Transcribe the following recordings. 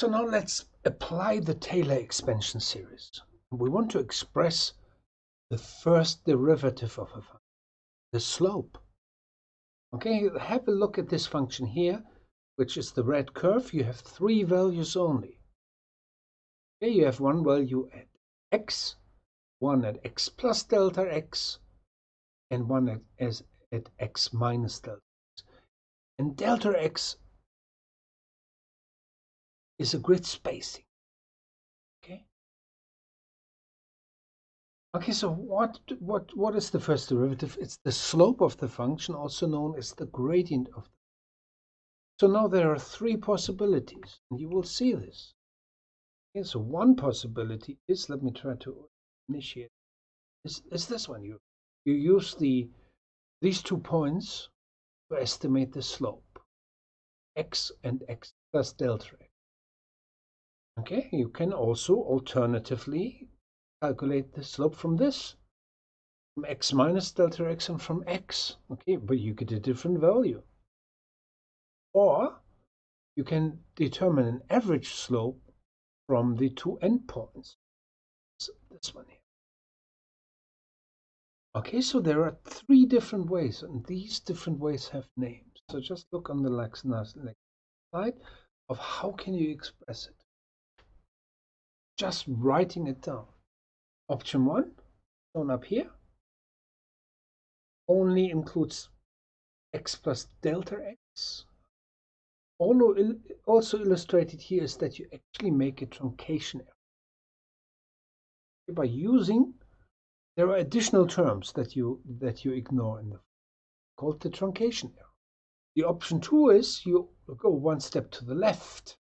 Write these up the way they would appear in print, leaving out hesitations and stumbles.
So now let's apply the Taylor expansion series. We want to express the first derivative of a function, the slope. Okay, have a look at this function here, which is the red curve. You have 3 values only. Okay, you have one value at x, one at x plus delta x, and one at x minus delta x. And delta x is a grid spacing. Okay, so what is the first derivative? It's the slope of the function, also known as the gradient of the. So now there are 3 possibilities, and you will see this. Okay, so one possibility is, let me try to initiate, is this one. You use these 2 points to estimate the slope, x and x plus delta x. Okay, you can also alternatively calculate the slope from this, from x minus delta x and from x. Okay, but you get a different value. Or you can determine an average slope from the 2 endpoints. So this one here. Okay, so there are 3 different ways, and these different ways have names. So just look on the next slide of how can you express it. Just writing it down. Option 1, shown up here, only includes x plus delta x. Also illustrated here is that you actually make a truncation error. By using, there are additional terms that you ignore in the called the truncation error. The option 2 is you go one step to the left.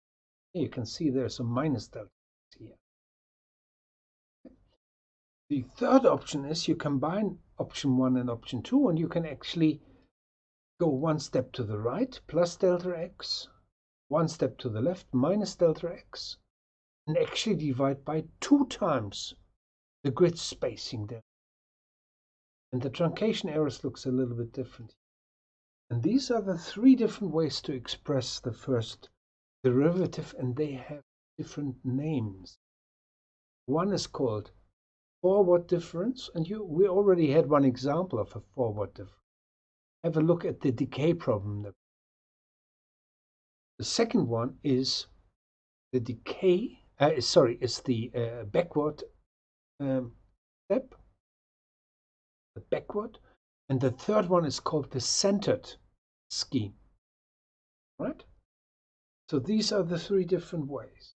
Here you can see there's a minus delta here. The third option is you combine option 1 and option 2, and you can actually go one step to the right, plus delta x, one step to the left, minus delta x, and actually divide by 2 times the grid spacing there. And the truncation errors looks a little bit different. And these are the 3 different ways to express the first derivative, and they have different names. One is called forward difference, and we already had one example of a forward difference. Have a look at the decay problem. The second one is the decay, is the backward step, the backward, and the third one is called the centered scheme, right? So these are the 3 different ways.